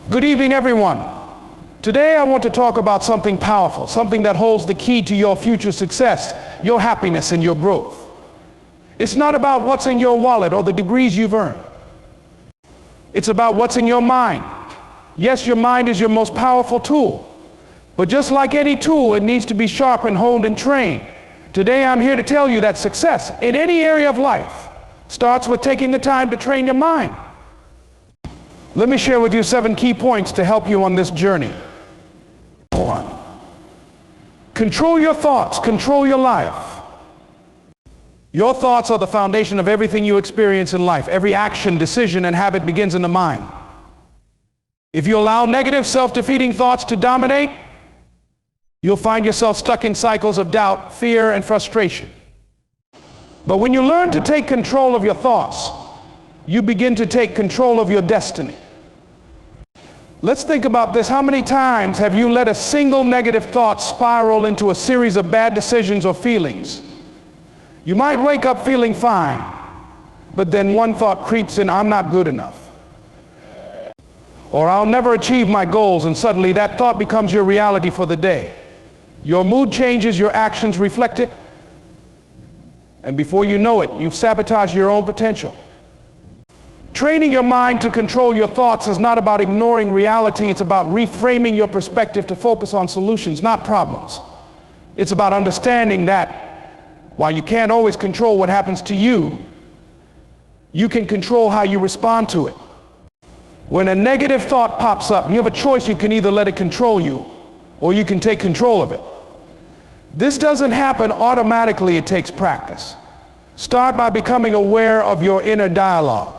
Good evening, everyone. Today I want to talk about something powerful, something that holds the key to your future success, your happiness, and your growth. It's not about what's in your wallet or the degrees you've earned. It's about what's in your mind. Yes, your mind is your most powerful tool, but just like any tool, it needs to be sharpened, honed, and trained. Today I'm here to tell you that success in any area of life starts with taking the time to train your mind. Let me share with you 7 key points to help you on this journey. 1. Control your thoughts, control your life. Your thoughts are the foundation of everything you experience in life. Every action, decision, and habit begins in the mind. If you allow negative, self-defeating thoughts to dominate, you'll find yourself stuck in cycles of doubt, fear, and frustration. But when you learn to take control of your thoughts, you begin to take control of your destiny. Let's think about this. How many times have you let a single negative thought spiral into a series of bad decisions or feelings? You might wake up feeling fine, but then one thought creeps in, I'm not good enough. Or I'll never achieve my goals, and suddenly that thought becomes your reality for the day. Your mood changes, your actions reflect it, and before you know it, you've sabotaged your own potential. Training your mind to control your thoughts is not about ignoring reality. It's about reframing your perspective to focus on solutions, not problems. It's about understanding that while you can't always control what happens to you, you can control how you respond to it. When a negative thought pops up, you have a choice. You can either let it control you, or you can take control of it. This doesn't happen automatically. It takes practice. Start by becoming aware of your inner dialogue.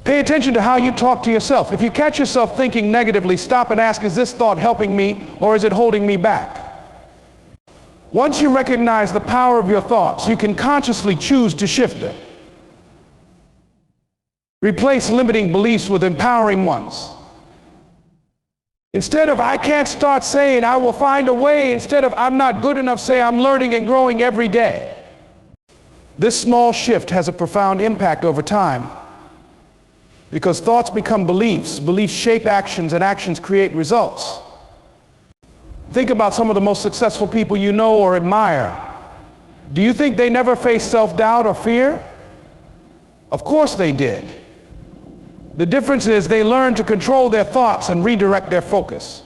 Pay attention to how you talk to yourself. If you catch yourself thinking negatively, stop and ask, is this thought helping me or is it holding me back? Once you recognize the power of your thoughts, you can consciously choose to shift them. Replace limiting beliefs with empowering ones. Instead of I can't, start saying I will find a way. Instead of I'm not good enough, say I'm learning and growing every day. This small shift has a profound impact over time, because thoughts become beliefs, beliefs shape actions, and actions create results. Think about some of the most successful people you know or admire. Do you think they never faced self-doubt or fear? Of course they did. The difference is they learned to control their thoughts and redirect their focus.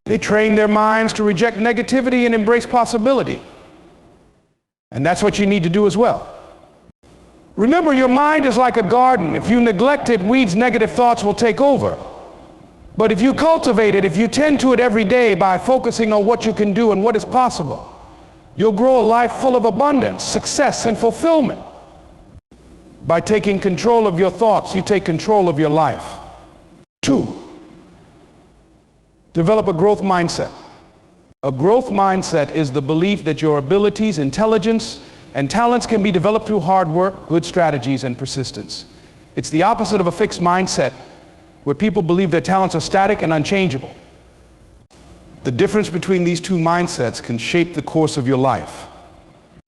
They trained their minds to reject negativity and embrace possibility. And that's what you need to do as well. Remember, your mind is like a garden. If you neglect it, weeds, negative thoughts will take over. But if you cultivate it, if you tend to it every day by focusing on what you can do and what is possible, you'll grow a life full of abundance, success, and fulfillment. By taking control of your thoughts, you take control of your life. 2, develop a growth mindset. A growth mindset is the belief that your abilities, intelligence, and talents can be developed through hard work, good strategies, and persistence. It's the opposite of a fixed mindset, where people believe their talents are static and unchangeable. The difference between these two mindsets can shape the course of your life.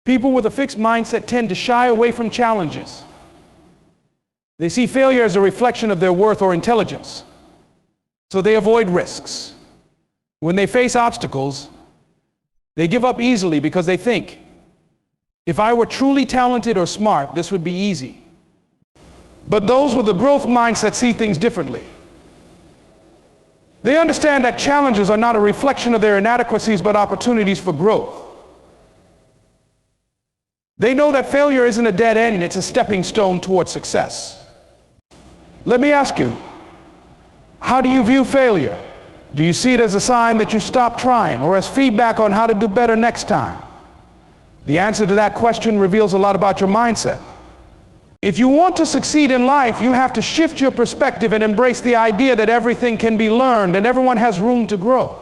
People with a fixed mindset tend to shy away from challenges. They see failure as a reflection of their worth or intelligence, so they avoid risks. When they face obstacles, they give up easily because they think, if I were truly talented or smart, this would be easy. But those with a growth mindset see things differently. They understand that challenges are not a reflection of their inadequacies, but opportunities for growth. They know that failure isn't a dead end, it's a stepping stone towards success. Let me ask you, how do you view failure? Do you see it as a sign that you stop trying, or as feedback on how to do better next time? The answer to that question reveals a lot about your mindset. If you want to succeed in life, you have to shift your perspective and embrace the idea that everything can be learned and everyone has room to grow.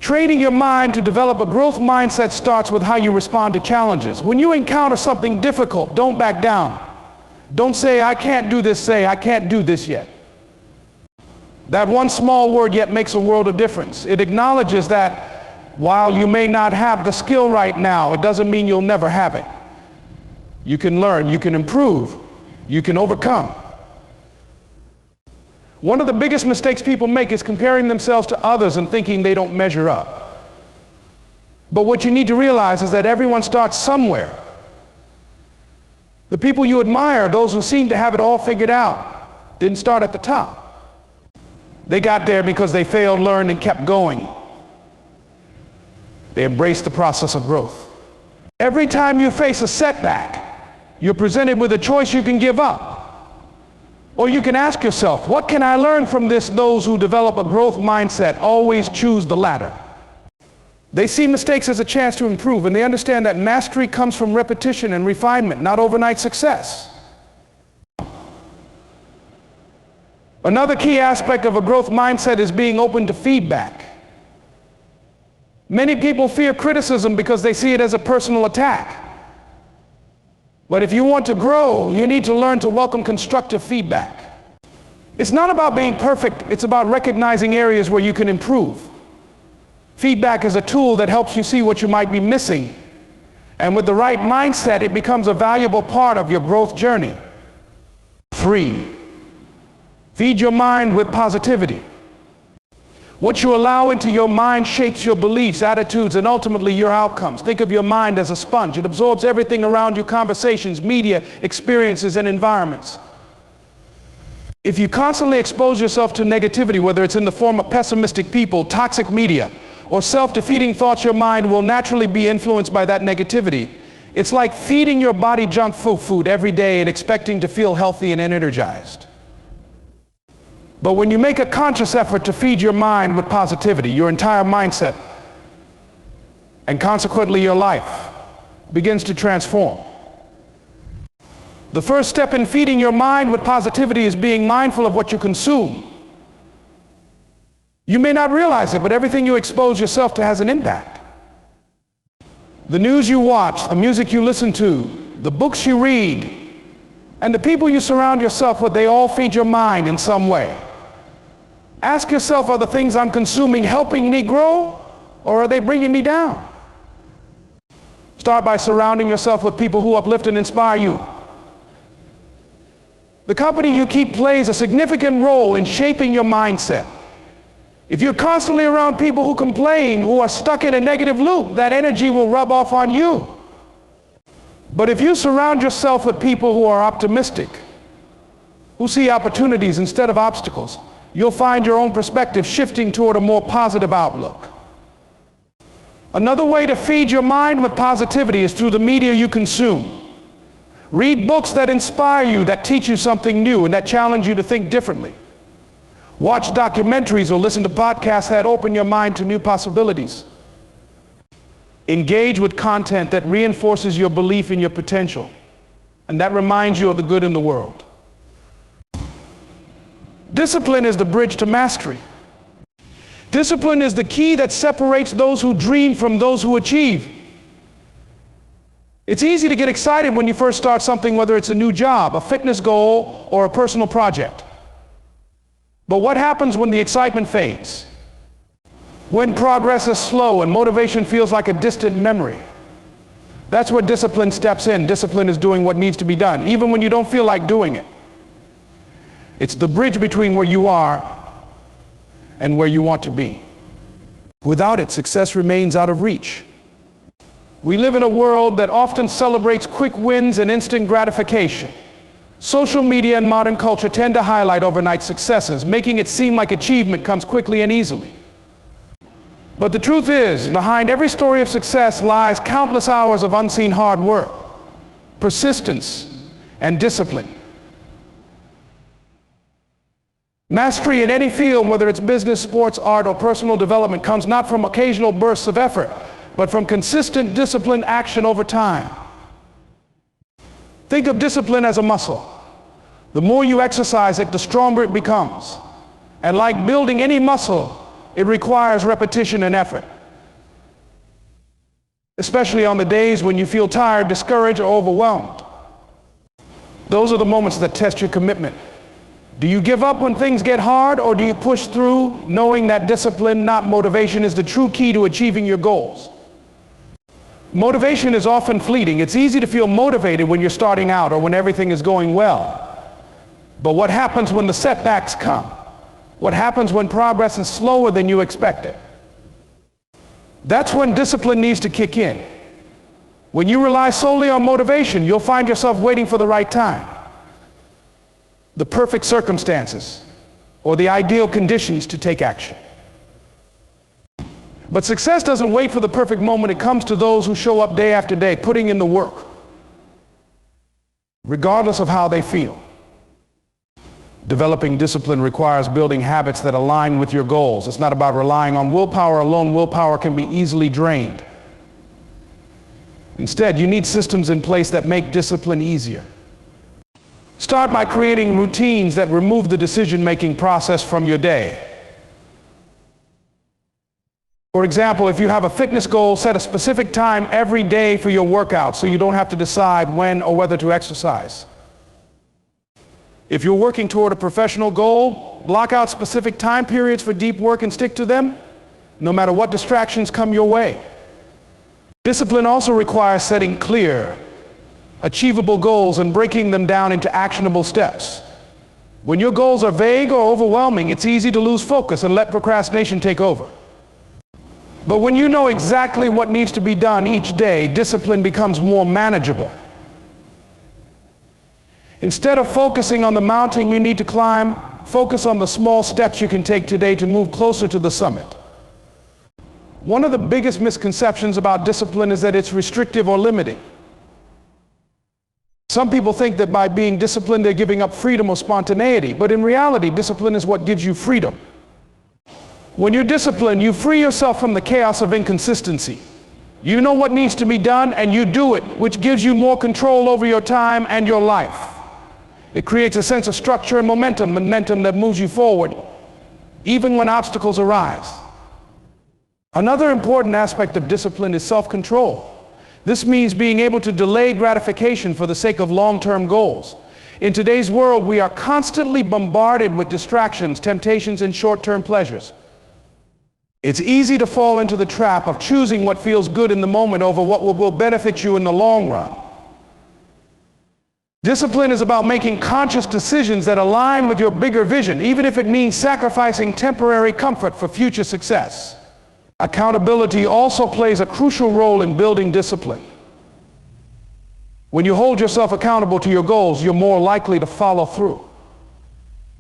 Training your mind to develop a growth mindset starts with how you respond to challenges. When you encounter something difficult, don't back down. Don't say, I can't do this, say, I can't do this yet. That one small word yet makes a world of difference. It acknowledges that while you may not have the skill right now, it doesn't mean you'll never have it. You can learn, you can improve, you can overcome. One of the biggest mistakes people make is comparing themselves to others and thinking they don't measure up. But what you need to realize is that everyone starts somewhere. The people you admire, those who seem to have it all figured out, didn't start at the top. They got there because they failed, learned, and kept going. They embraced the process of growth. Every time you face a setback, you're presented with a choice. You can give up. Or you can ask yourself, what can I learn from this? Those who develop a growth mindset always choose the latter. They see mistakes as a chance to improve, and they understand that mastery comes from repetition and refinement, not overnight success. Another key aspect of a growth mindset is being open to feedback. Many people fear criticism because they see it as a personal attack. But if you want to grow, you need to learn to welcome constructive feedback. It's not about being perfect, it's about recognizing areas where you can improve. Feedback is a tool that helps you see what you might be missing. And with the right mindset, it becomes a valuable part of your growth journey. 3, feed your mind with positivity. What you allow into your mind shapes your beliefs, attitudes, and ultimately your outcomes. Think of your mind as a sponge. It absorbs everything around you: conversations, media, experiences, and environments. If you constantly expose yourself to negativity, whether it's in the form of pessimistic people, toxic media, or self-defeating thoughts, your mind will naturally be influenced by that negativity. It's like feeding your body junk food every day and expecting to feel healthy and energized. But when you make a conscious effort to feed your mind with positivity, your entire mindset, and consequently your life, begins to transform. The first step in feeding your mind with positivity is being mindful of what you consume. You may not realize it, but everything you expose yourself to has an impact. The news you watch, the music you listen to, the books you read, and the people you surround yourself with, they all feed your mind in some way. Ask yourself, are the things I'm consuming helping me grow, or are they bringing me down? Start by surrounding yourself with people who uplift and inspire you. The company you keep plays a significant role in shaping your mindset. If you're constantly around people who complain, who are stuck in a negative loop, that energy will rub off on you. But if you surround yourself with people who are optimistic, who see opportunities instead of obstacles, you'll find your own perspective shifting toward a more positive outlook. Another way to feed your mind with positivity is through the media you consume. Read books that inspire you, that teach you something new, and that challenge you to think differently. Watch documentaries or listen to podcasts that open your mind to new possibilities. Engage with content that reinforces your belief in your potential, and that reminds you of the good in the world. Discipline is the bridge to mastery. Discipline is the key that separates those who dream from those who achieve. It's easy to get excited when you first start something, whether it's a new job, a fitness goal, or a personal project. But what happens when the excitement fades? When progress is slow and motivation feels like a distant memory? That's where discipline steps in. Discipline is doing what needs to be done, even when you don't feel like doing it. It's the bridge between where you are and where you want to be. Without it, success remains out of reach. We live in a world that often celebrates quick wins and instant gratification. Social media and modern culture tend to highlight overnight successes, making it seem like achievement comes quickly and easily. But the truth is, behind every story of success lies countless hours of unseen hard work, persistence, and discipline. Mastery in any field, whether it's business, sports, art, or personal development, comes not from occasional bursts of effort, but from consistent, disciplined action over time. Think of discipline as a muscle. The more you exercise it, the stronger it becomes. And like building any muscle, it requires repetition and effort. Especially on the days when you feel tired, discouraged, or overwhelmed. Those are the moments that test your commitment. Do you give up when things get hard, or do you push through, knowing that discipline, not motivation, is the true key to achieving your goals? Motivation is often fleeting. It's easy to feel motivated when you're starting out or when everything is going well. But what happens when the setbacks come? What happens when progress is slower than you expected? That's when discipline needs to kick in. When you rely solely on motivation, you'll find yourself waiting for the right time, the perfect circumstances, or the ideal conditions to take action. But success doesn't wait for the perfect moment. It comes to those who show up day after day, putting in the work, regardless of how they feel. Developing discipline requires building habits that align with your goals. It's not about relying on willpower alone. Willpower can be easily drained. Instead, you need systems in place that make discipline easier. Start by creating routines that remove the decision-making process from your day. For example, if you have a fitness goal, set a specific time every day for your workout so you don't have to decide when or whether to exercise. If you're working toward a professional goal, block out specific time periods for deep work and stick to them, no matter what distractions come your way. Discipline also requires setting clear, achievable goals and breaking them down into actionable steps. When your goals are vague or overwhelming, it's easy to lose focus and let procrastination take over. But when you know exactly what needs to be done each day, discipline becomes more manageable. Instead of focusing on the mountain you need to climb, focus on the small steps you can take today to move closer to the summit. One of the biggest misconceptions about discipline is that it's restrictive or limiting. Some people think that by being disciplined they're giving up freedom or spontaneity, but in reality, discipline is what gives you freedom. When you're disciplined, you free yourself from the chaos of inconsistency. You know what needs to be done and you do it, which gives you more control over your time and your life. It creates a sense of structure and momentum that moves you forward, even when obstacles arise. Another important aspect of discipline is self-control. This means being able to delay gratification for the sake of long-term goals. In today's world, we are constantly bombarded with distractions, temptations, and short-term pleasures. It's easy to fall into the trap of choosing what feels good in the moment over what will benefit you in the long run. Discipline is about making conscious decisions that align with your bigger vision, even if it means sacrificing temporary comfort for future success. Accountability also plays a crucial role in building discipline. When you hold yourself accountable to your goals, you're more likely to follow through.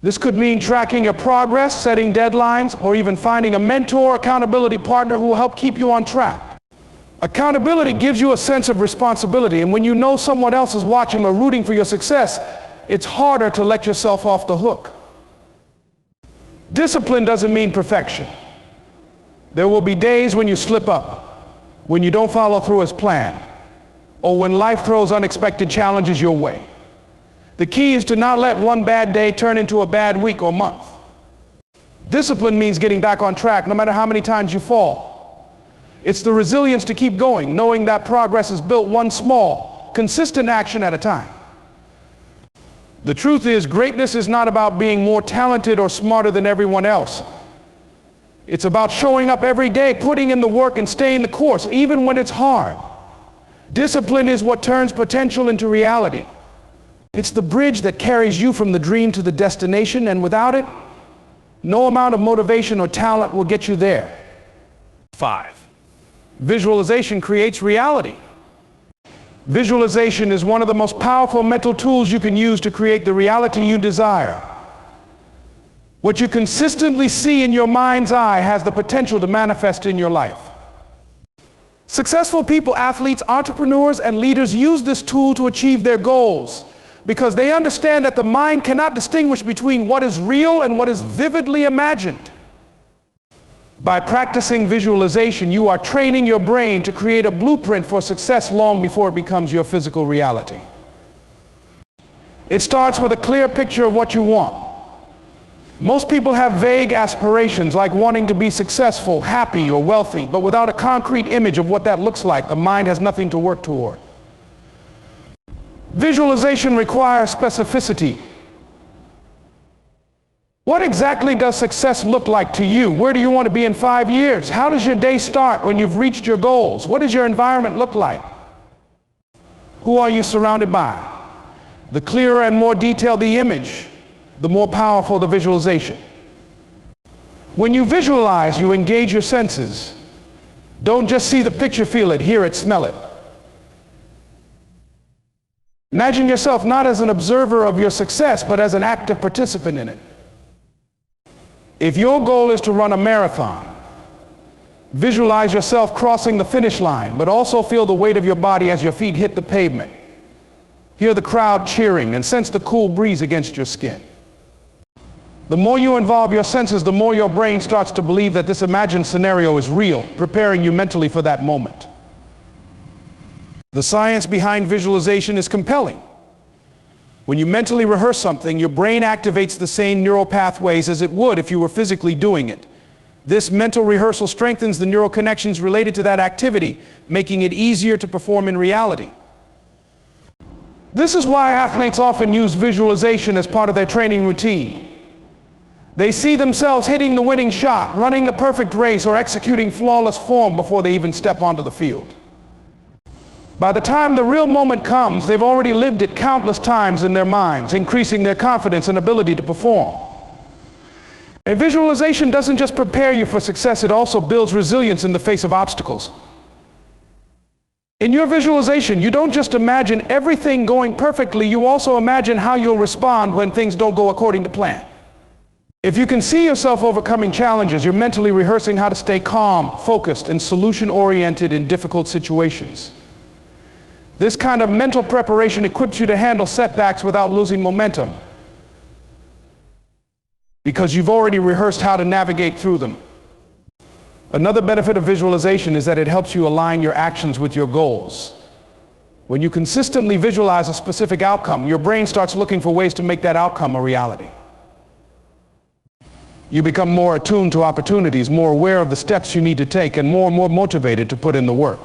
This could mean tracking your progress, setting deadlines, or even finding a mentor or accountability partner who will help keep you on track. Accountability gives you a sense of responsibility, and when you know someone else is watching or rooting for your success, it's harder to let yourself off the hook. Discipline doesn't mean perfection. There will be days when you slip up, when you don't follow through as planned, or when life throws unexpected challenges your way. The key is to not let one bad day turn into a bad week or month. Discipline means getting back on track no matter how many times you fall. It's the resilience to keep going, knowing that progress is built one small, consistent action at a time. The truth is, greatness is not about being more talented or smarter than everyone else. It's about showing up every day, putting in the work and staying the course, even when it's hard. Discipline is what turns potential into reality. It's the bridge that carries you from the dream to the destination, and without it, no amount of motivation or talent will get you there. 5. Visualization creates reality. Visualization is one of the most powerful mental tools you can use to create the reality you desire. What you consistently see in your mind's eye has the potential to manifest in your life. Successful people, athletes, entrepreneurs, and leaders use this tool to achieve their goals because they understand that the mind cannot distinguish between what is real and what is vividly imagined. By practicing visualization, you are training your brain to create a blueprint for success long before it becomes your physical reality. It starts with a clear picture of what you want. Most people have vague aspirations like wanting to be successful, happy, or wealthy, but without a concrete image of what that looks like, the mind has nothing to work toward. Visualization requires specificity. What exactly does success look like to you? Where do you want to be in 5 years? How does your day start when you've reached your goals? What does your environment look like? Who are you surrounded by? The clearer and more detailed the image, the more powerful the visualization. When you visualize, you engage your senses. Don't just see the picture, feel it, hear it, smell it. Imagine yourself not as an observer of your success, but as an active participant in it. If your goal is to run a marathon, visualize yourself crossing the finish line, but also feel the weight of your body as your feet hit the pavement. Hear the crowd cheering and sense the cool breeze against your skin. The more you involve your senses, the more your brain starts to believe that this imagined scenario is real, preparing you mentally for that moment. The science behind visualization is compelling. When you mentally rehearse something, your brain activates the same neural pathways as it would if you were physically doing it. This mental rehearsal strengthens the neural connections related to that activity, making it easier to perform in reality. This is why athletes often use visualization as part of their training routine. They see themselves hitting the winning shot, running a perfect race, or executing flawless form before they even step onto the field. By the time the real moment comes, they've already lived it countless times in their minds, increasing their confidence and ability to perform. And visualization doesn't just prepare you for success, it also builds resilience in the face of obstacles. In your visualization, you don't just imagine everything going perfectly, you also imagine how you'll respond when things don't go according to plan. If you can see yourself overcoming challenges, you're mentally rehearsing how to stay calm, focused, and solution-oriented in difficult situations. This kind of mental preparation equips you to handle setbacks without losing momentum, because you've already rehearsed how to navigate through them. Another benefit of visualization is that it helps you align your actions with your goals. When you consistently visualize a specific outcome, your brain starts looking for ways to make that outcome a reality. You become more attuned to opportunities, more aware of the steps you need to take, and more motivated to put in the work.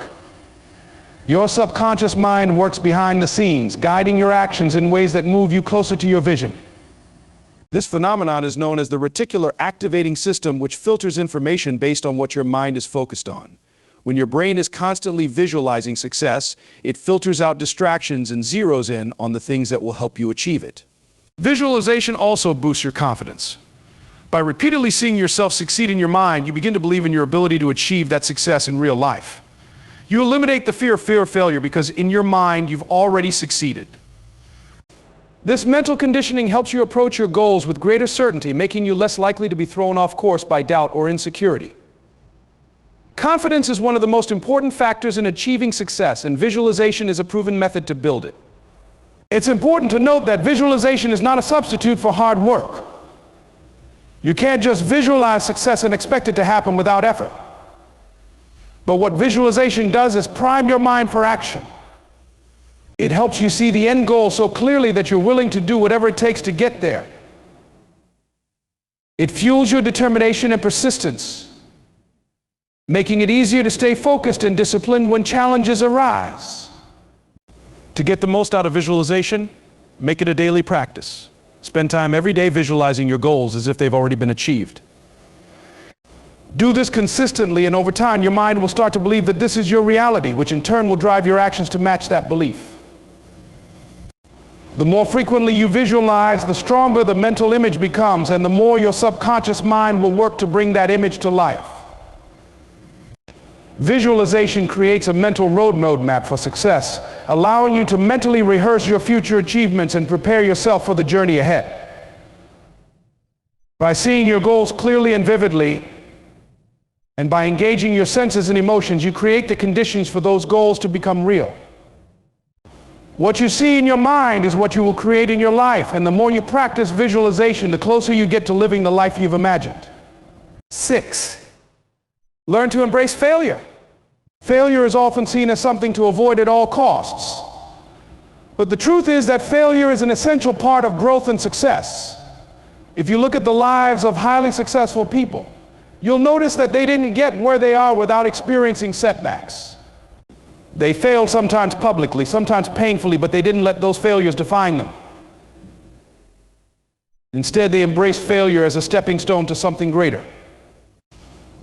Your subconscious mind works behind the scenes, guiding your actions in ways that move you closer to your vision. This phenomenon is known as the reticular activating system, which filters information based on what your mind is focused on. When your brain is constantly visualizing success, it filters out distractions and zeroes in on the things that will help you achieve it. Visualization also boosts your confidence. By repeatedly seeing yourself succeed in your mind, you begin to believe in your ability to achieve that success in real life. You eliminate the fear of failure because in your mind you've already succeeded. This mental conditioning helps you approach your goals with greater certainty, making you less likely to be thrown off course by doubt or insecurity. Confidence is one of the most important factors in achieving success, and visualization is a proven method to build it. It's important to note that visualization is not a substitute for hard work. You can't just visualize success and expect it to happen without effort. But what visualization does is prime your mind for action. It helps you see the end goal so clearly that you're willing to do whatever it takes to get there. It fuels your determination and persistence, making it easier to stay focused and disciplined when challenges arise. To get the most out of visualization, make it a daily practice. Spend time every day visualizing your goals as if they've already been achieved. Do this consistently, and over time your mind will start to believe that this is your reality, which in turn will drive your actions to match that belief. The more frequently you visualize, the stronger the mental image becomes, and the more your subconscious mind will work to bring that image to life. Visualization creates a mental roadmap for success, allowing you to mentally rehearse your future achievements and prepare yourself for the journey ahead. By seeing your goals clearly and vividly, and by engaging your senses and emotions, you create the conditions for those goals to become real. What you see in your mind is what you will create in your life, and the more you practice visualization, the closer you get to living the life you've imagined. 6. Learn to embrace failure. Failure is often seen as something to avoid at all costs. But the truth is that failure is an essential part of growth and success. If you look at the lives of highly successful people, you'll notice that they didn't get where they are without experiencing setbacks. They failed sometimes publicly, sometimes painfully, but they didn't let those failures define them. Instead, they embraced failure as a stepping stone to something greater.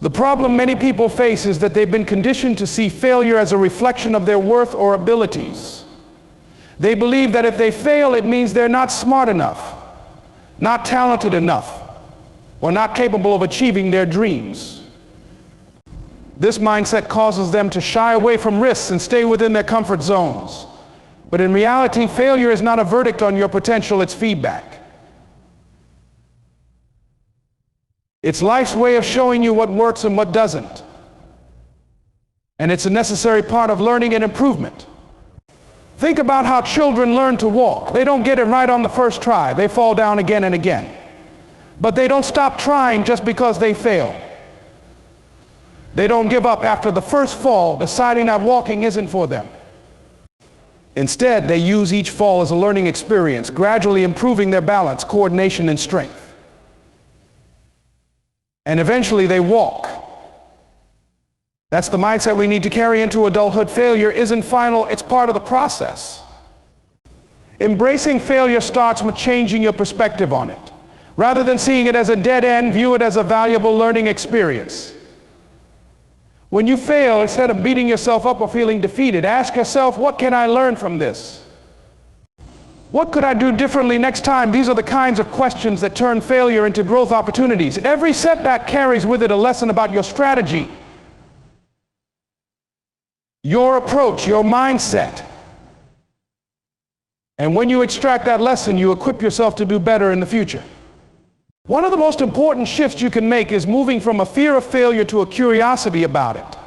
The problem many people face is that they've been conditioned to see failure as a reflection of their worth or abilities. They believe that if they fail, it means they're not smart enough, not talented enough, or not capable of achieving their dreams. This mindset causes them to shy away from risks and stay within their comfort zones. But in reality, failure is not a verdict on your potential, it's feedback. It's life's way of showing you what works and what doesn't. And it's a necessary part of learning and improvement. Think about how children learn to walk. They don't get it right on the first try. They fall down again and again. But they don't stop trying just because they fail. They don't give up after the first fall, deciding that walking isn't for them. Instead, they use each fall as a learning experience, gradually improving their balance, coordination, and strength. And eventually they walk. That's the mindset we need to carry into adulthood. Failure isn't final, it's part of the process. Embracing failure starts with changing your perspective on it. Rather than seeing it as a dead end, view it as a valuable learning experience. When you fail, instead of beating yourself up or feeling defeated, ask yourself, what can I learn from this? What could I do differently next time? These are the kinds of questions that turn failure into growth opportunities. Every setback carries with it a lesson about your strategy, your approach, your mindset. And when you extract that lesson, you equip yourself to do better in the future. One of the most important shifts you can make is moving from a fear of failure to a curiosity about it.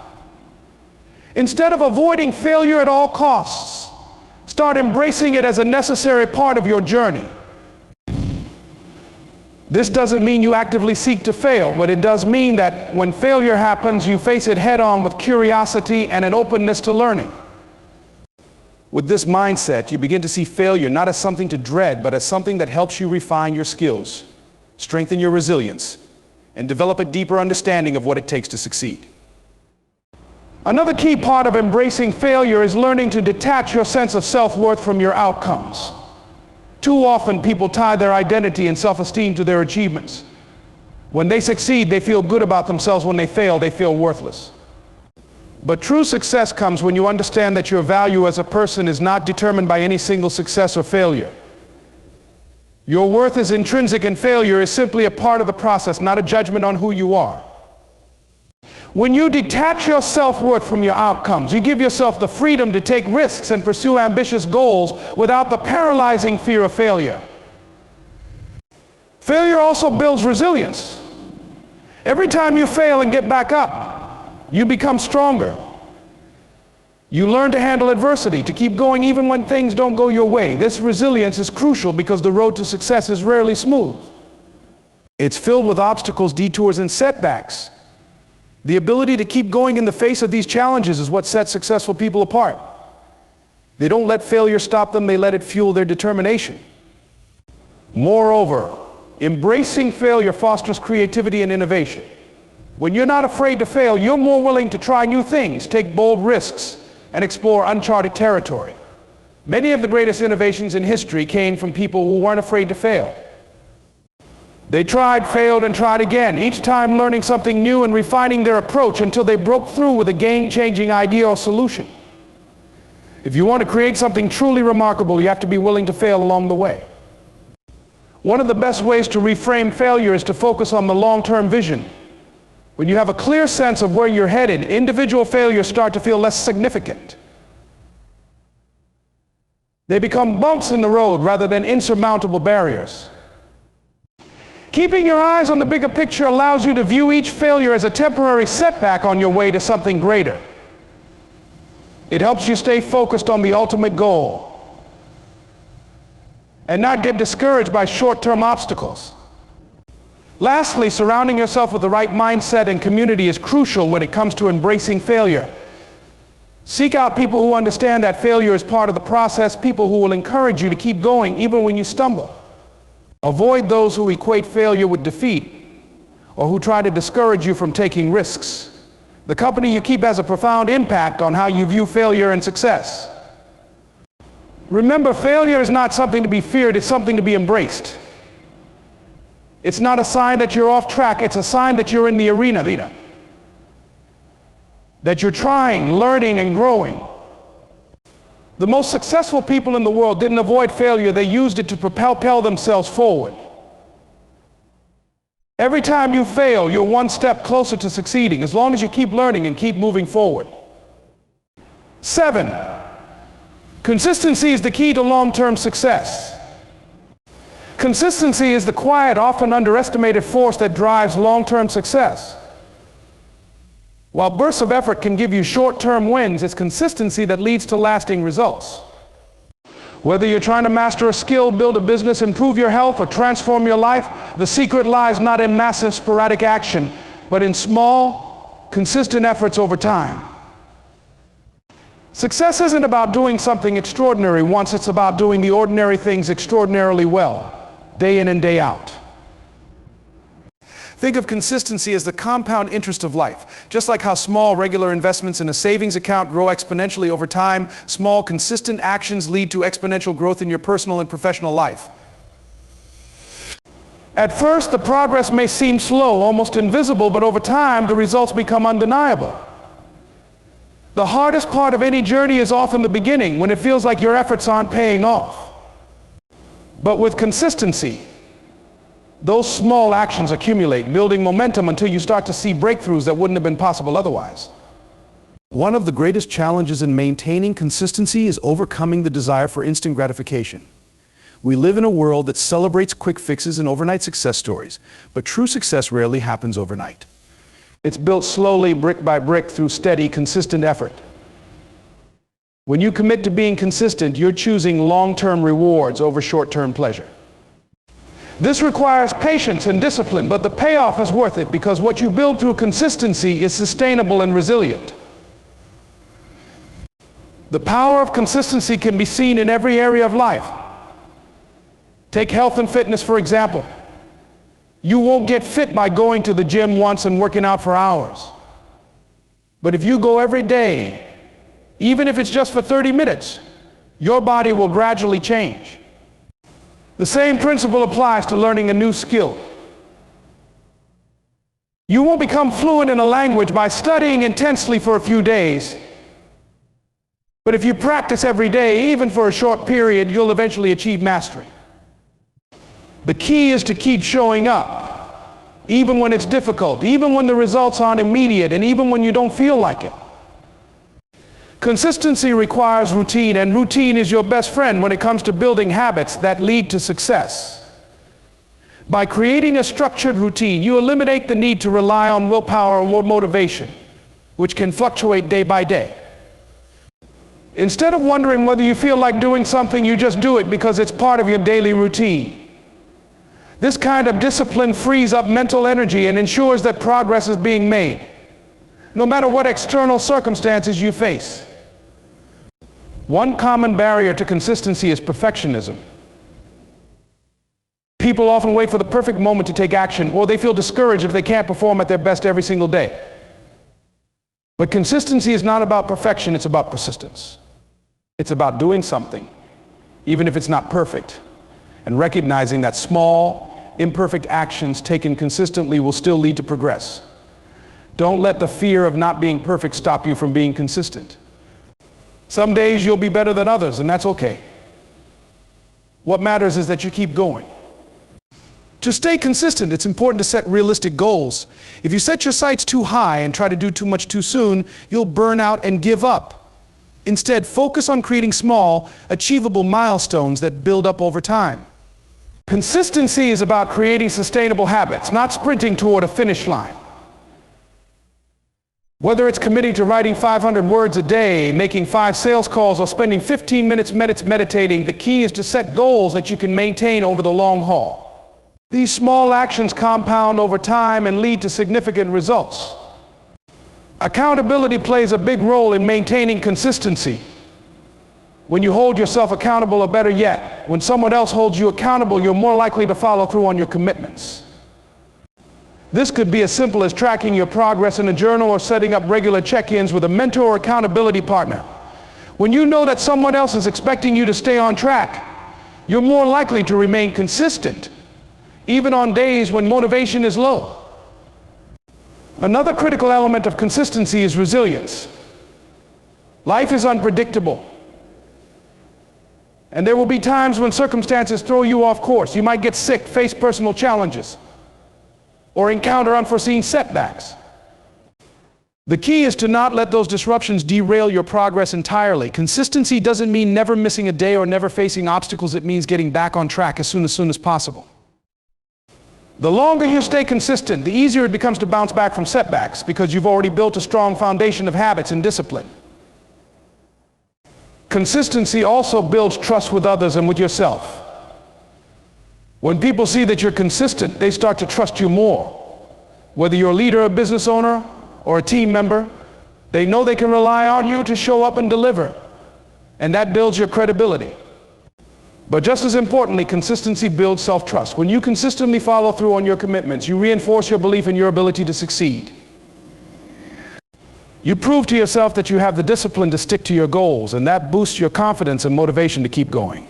Instead of avoiding failure at all costs, start embracing it as a necessary part of your journey. This doesn't mean you actively seek to fail, but it does mean that when failure happens, you face it head-on with curiosity and an openness to learning. With this mindset, you begin to see failure not as something to dread, but as something that helps you refine your skills, strengthen your resilience, and develop a deeper understanding of what it takes to succeed. Another key part of embracing failure is learning to detach your sense of self-worth from your outcomes. Too often, people tie their identity and self-esteem to their achievements. When they succeed, they feel good about themselves. When they fail, they feel worthless. But true success comes when you understand that your value as a person is not determined by any single success or failure. Your worth is intrinsic, and failure is simply a part of the process, not a judgment on who you are. When you detach your self-worth from your outcomes, you give yourself the freedom to take risks and pursue ambitious goals without the paralyzing fear of failure. Failure also builds resilience. Every time you fail and get back up, you become stronger. You learn to handle adversity, to keep going even when things don't go your way. This resilience is crucial because the road to success is rarely smooth. It's filled with obstacles, detours, and setbacks. The ability to keep going in the face of these challenges is what sets successful people apart. They don't let failure stop them, they let it fuel their determination. Moreover, embracing failure fosters creativity and innovation. When you're not afraid to fail, you're more willing to try new things, take bold risks, and explore uncharted territory. Many of the greatest innovations in history came from people who weren't afraid to fail. They tried, failed, and tried again, each time learning something new and refining their approach until they broke through with a game-changing idea or solution. If you want to create something truly remarkable, you have to be willing to fail along the way. One of the best ways to reframe failure is to focus on the long-term vision. When you have a clear sense of where you're headed, individual failures start to feel less significant. They become bumps in the road rather than insurmountable barriers. Keeping your eyes on the bigger picture allows you to view each failure as a temporary setback on your way to something greater. It helps you stay focused on the ultimate goal and not get discouraged by short-term obstacles. Lastly, surrounding yourself with the right mindset and community is crucial when it comes to embracing failure. Seek out people who understand that failure is part of the process, people who will encourage you to keep going even when you stumble. Avoid those who equate failure with defeat or who try to discourage you from taking risks. The company you keep has a profound impact on how you view failure and success. Remember, failure is not something to be feared, it's something to be embraced. It's not a sign that you're off track, it's a sign that you're in the arena, that you're trying, learning, and growing. The most successful people in the world didn't avoid failure, they used it to propel themselves forward. Every time you fail, you're one step closer to succeeding, as long as you keep learning and keep moving forward. 7. Consistency is the key to long-term success. Consistency is the quiet, often underestimated force that drives long-term success. While bursts of effort can give you short-term wins, it's consistency that leads to lasting results. Whether you're trying to master a skill, build a business, improve your health, or transform your life, the secret lies not in massive sporadic action, but in small, consistent efforts over time. Success isn't about doing something extraordinary once, it's about doing the ordinary things extraordinarily well, day in and day out. Think of consistency as the compound interest of life. Just like how small, regular investments in a savings account grow exponentially over time, small, consistent actions lead to exponential growth in your personal and professional life. At first, the progress may seem slow, almost invisible, but over time, the results become undeniable. The hardest part of any journey is often the beginning, when it feels like your efforts aren't paying off. But with consistency, those small actions accumulate, building momentum until you start to see breakthroughs that wouldn't have been possible otherwise. One of the greatest challenges in maintaining consistency is overcoming the desire for instant gratification. We live in a world that celebrates quick fixes and overnight success stories, but true success rarely happens overnight. It's built slowly, brick by brick, through steady, consistent effort. When you commit to being consistent, you're choosing long-term rewards over short-term pleasure. This requires patience and discipline, but the payoff is worth it because what you build through consistency is sustainable and resilient. The power of consistency can be seen in every area of life. Take health and fitness, for example. You won't get fit by going to the gym once and working out for hours. But if you go every day, even if it's just for 30 minutes, your body will gradually change. The same principle applies to learning a new skill. You won't become fluent in a language by studying intensely for a few days. But if you practice every day, even for a short period, you'll eventually achieve mastery. The key is to keep showing up, even when it's difficult, even when the results aren't immediate, and even when you don't feel like it. Consistency requires routine, and routine is your best friend when it comes to building habits that lead to success. By creating a structured routine, you eliminate the need to rely on willpower or motivation, which can fluctuate day by day. Instead of wondering whether you feel like doing something, you just do it because it's part of your daily routine. This kind of discipline frees up mental energy and ensures that progress is being made, no matter what external circumstances you face. One common barrier to consistency is perfectionism. People often wait for the perfect moment to take action, or they feel discouraged if they can't perform at their best every single day. But consistency is not about perfection, it's about persistence. It's about doing something, even if it's not perfect, and recognizing that small, imperfect actions taken consistently will still lead to progress. Don't let the fear of not being perfect stop you from being consistent. Some days you'll be better than others, and that's okay. What matters is that you keep going. To stay consistent, it's important to set realistic goals. If you set your sights too high and try to do too much too soon, you'll burn out and give up. Instead, focus on creating small, achievable milestones that build up over time. Consistency is about creating sustainable habits, not sprinting toward a finish line. Whether it's committing to writing 500 words a day, making 5 sales calls, or spending 15 minutes meditating, the key is to set goals that you can maintain over the long haul. These small actions compound over time and lead to significant results. Accountability plays a big role in maintaining consistency. When you hold yourself accountable, or better yet, when someone else holds you accountable, you're more likely to follow through on your commitments. This could be as simple as tracking your progress in a journal or setting up regular check-ins with a mentor or accountability partner. When you know that someone else is expecting you to stay on track, you're more likely to remain consistent, even on days when motivation is low. Another critical element of consistency is resilience. Life is unpredictable, and there will be times when circumstances throw you off course. You might get sick, face personal challenges. or encounter unforeseen setbacks. The key is to not let those disruptions derail your progress entirely. Consistency doesn't mean never missing a day or never facing obstacles. It means getting back on track as soon as possible. The longer you stay consistent, the easier it becomes to bounce back from setbacks because you've already built a strong foundation of habits and discipline. Consistency also builds trust with others and with yourself. When people see that you're consistent, they start to trust you more. Whether you're a leader, a business owner, or a team member, they know they can rely on you to show up and deliver, and that builds your credibility. But just as importantly, consistency builds self-trust. When you consistently follow through on your commitments, you reinforce your belief in your ability to succeed. You prove to yourself that you have the discipline to stick to your goals, and that boosts your confidence and motivation to keep going.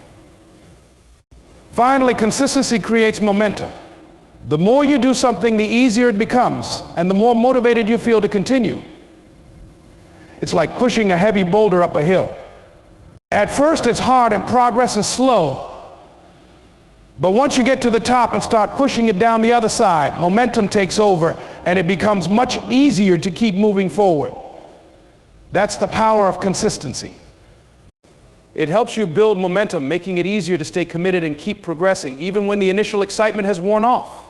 Finally, consistency creates momentum. The more you do something, the easier it becomes, and the more motivated you feel to continue. It's like pushing a heavy boulder up a hill. At first it's hard and progress is slow. But once you get to the top and start pushing it down the other side, momentum takes over and it becomes much easier to keep moving forward. That's the power of consistency. It helps you build momentum, making it easier to stay committed and keep progressing, even when the initial excitement has worn off.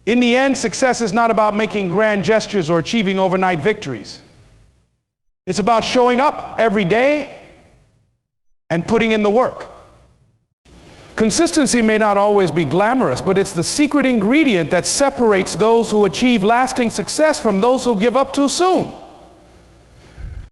In the end, success is not about making grand gestures or achieving overnight victories. It's about showing up every day and putting in the work. Consistency may not always be glamorous, but it's the secret ingredient that separates those who achieve lasting success from those who give up too soon.